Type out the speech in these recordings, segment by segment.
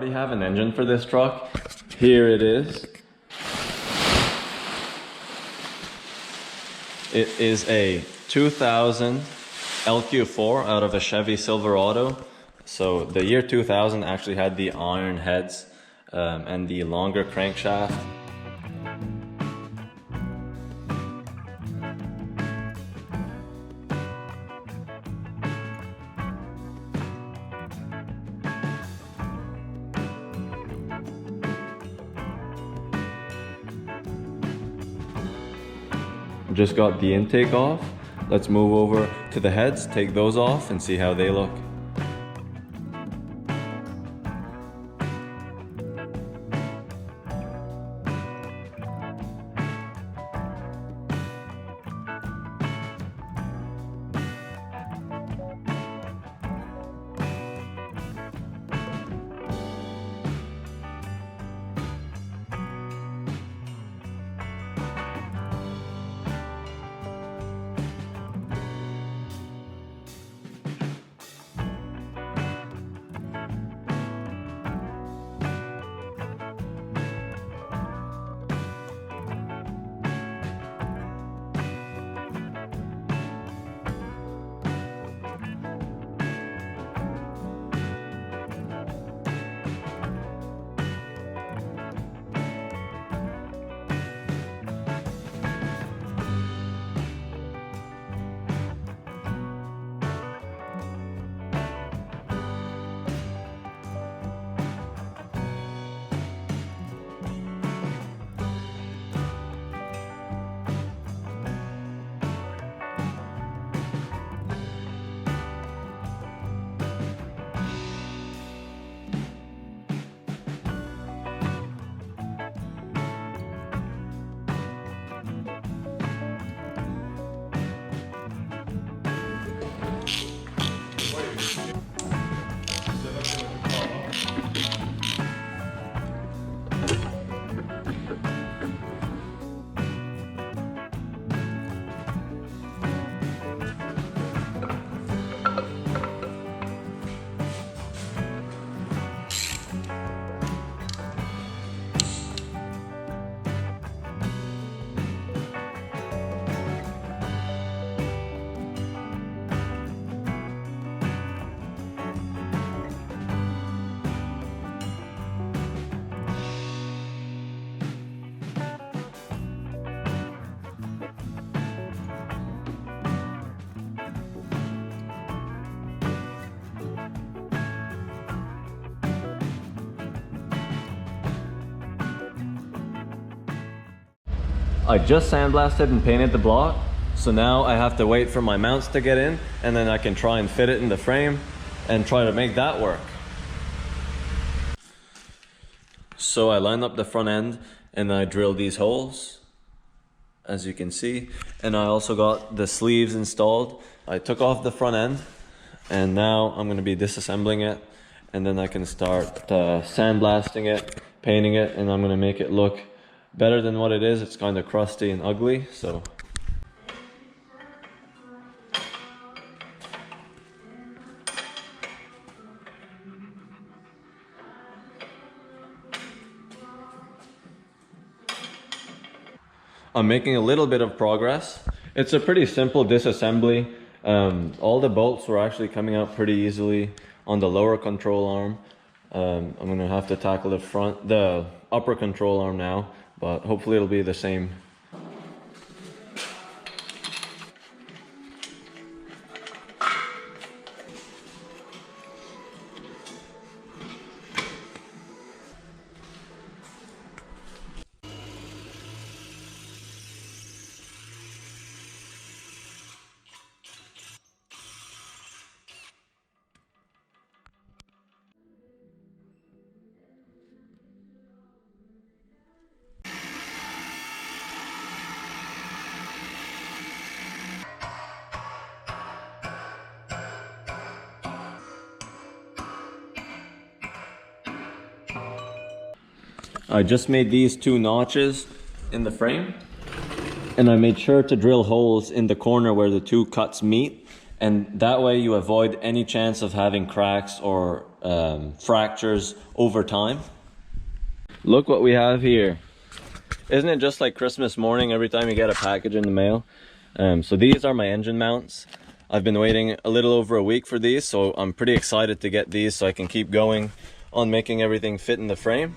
already have an engine for this truck. Here it is. It is a 2000 LQ4 out of a Chevy Silverado. So the year 2000 actually had the iron heads and the longer crankshaft. Just got the intake off. Let's move over to the heads, take those off and see how they look. I just sandblasted and painted the block, so now I have to wait for my mounts to get in and then I can try and fit it in the frame and try to make that work. So I lined up the front end and I drilled these holes, as you can see, and I also got the sleeves installed. I took off the front end and now I'm going to be disassembling it, and then I can start sandblasting it, painting it, and I'm going to make it look better than what it is. It's kind of crusty and ugly, so. I'm making a little bit of progress. It's a pretty simple disassembly. All the bolts were actually coming out pretty easily on the lower control arm. I'm gonna have to tackle the upper control arm now, but hopefully it'll be the same. I just made these 2 notches in the frame, and I made sure to drill holes in the corner where the 2 cuts meet, and that way you avoid any chance of having cracks or fractures over time. Look what we have here. Isn't it just like Christmas morning every time you get a package in the mail? So these are my engine mounts. I've been waiting a little over a week for these, so I'm pretty excited to get these so I can keep going on making everything fit in the frame.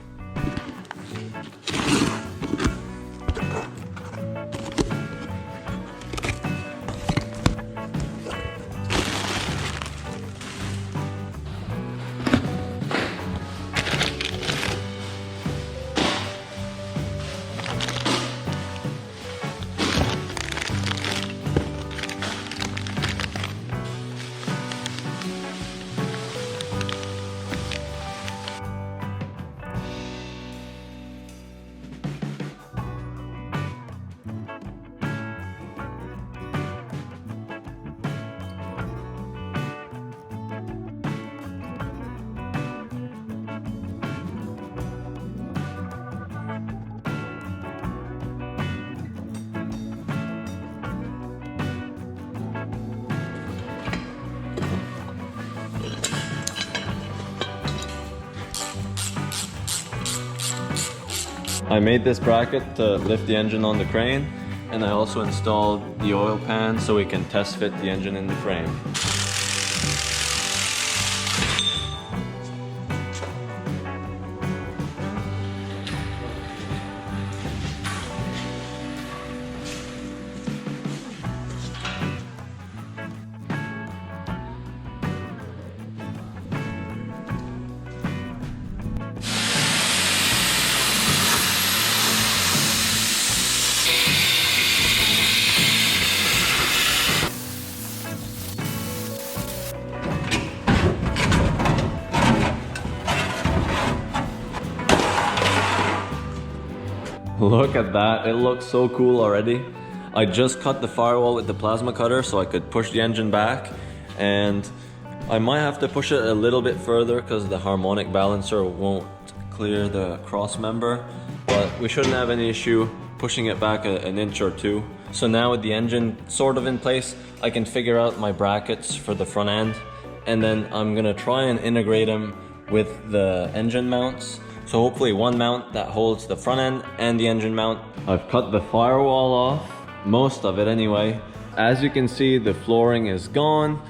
I made this bracket to lift the engine on the crane, and I also installed the oil pan so we can test fit the engine in the frame. Look at that, it looks so cool already. I just cut the firewall with the plasma cutter so I could push the engine back, and I might have to push it a little bit further because the harmonic balancer won't clear the cross member, but we shouldn't have any issue pushing it back an inch or two. So now with the engine sort of in place, I can figure out my brackets for the front end, and then I'm gonna try and integrate them with the engine mounts. So hopefully one mount that holds the front end and the engine mount. I've cut the firewall off, most of it anyway. As you can see, the flooring is gone.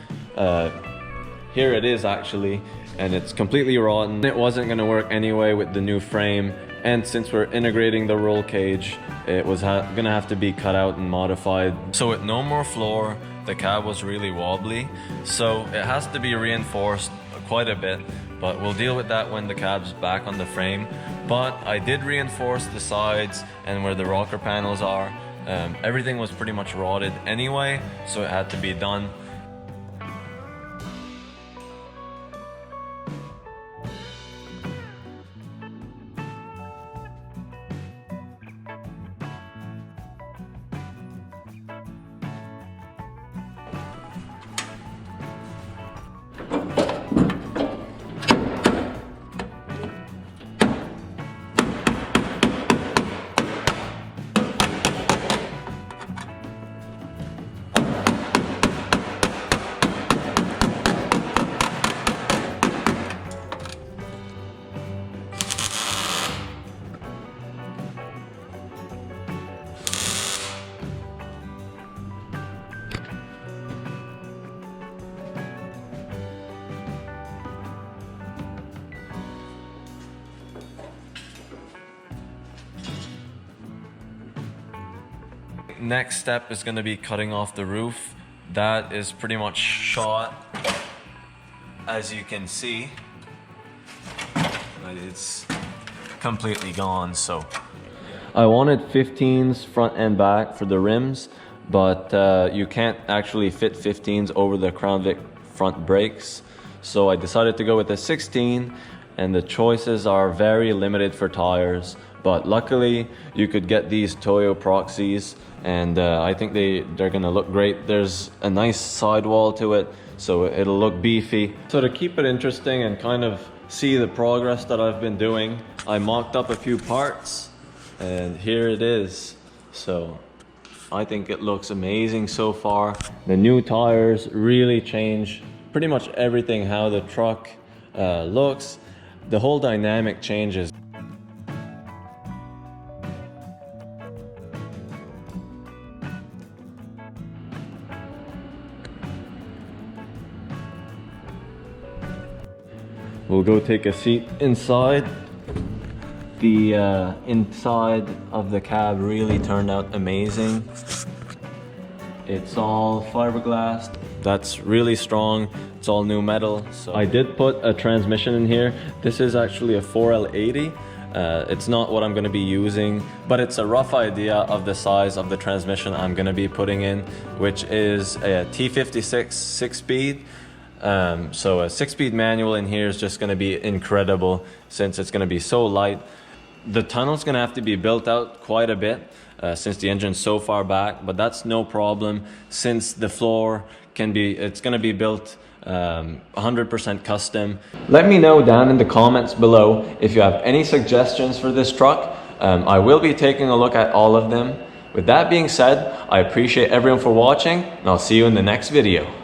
Here it is actually, and it's completely rotten. It wasn't gonna work anyway with the new frame, and since we're integrating the roll cage, it was gonna have to be cut out and modified. So with no more floor, the cab was really wobbly, so it has to be reinforced quite a bit. But we'll deal with that when the cab's back on the frame. But I did reinforce the sides and where the rocker panels are. Everything was pretty much rotted anyway, so it had to be done. Next step is going to be cutting off the roof. That is pretty much shot, as you can see. It's completely gone. So I wanted 15s front and back for the rims, but you can't actually fit 15s over the Crown Vic front brakes. So I decided to go with a 16, and the choices are very limited for tires. But luckily, you could get these Toyo Proxies, and I think they're gonna look great. There's a nice sidewall to it, so it'll look beefy. So to keep it interesting and kind of see the progress that I've been doing, I mocked up a few parts, and here it is. So I think it looks amazing so far. The new tires really change pretty much everything, how the truck looks, the whole dynamic changes. We'll go take a seat inside. The inside of the cab really turned out amazing. It's all fiberglass. That's really strong. It's all new metal. So I did put a transmission in here. This is actually a 4L80. It's not what I'm going to be using, but it's a rough idea of the size of the transmission I'm going to be putting in, which is a T56 6-speed. So a 6-speed manual in here is just going to be incredible since it's going to be so light. The tunnel's going to have to be built out quite a bit since the engine's so far back, but that's no problem since the floor it's going to be built 100% custom. Let me know down in the comments below if you have any suggestions for this truck. I will be taking a look at all of them. With that being said, I appreciate everyone for watching, and I'll see you in the next video.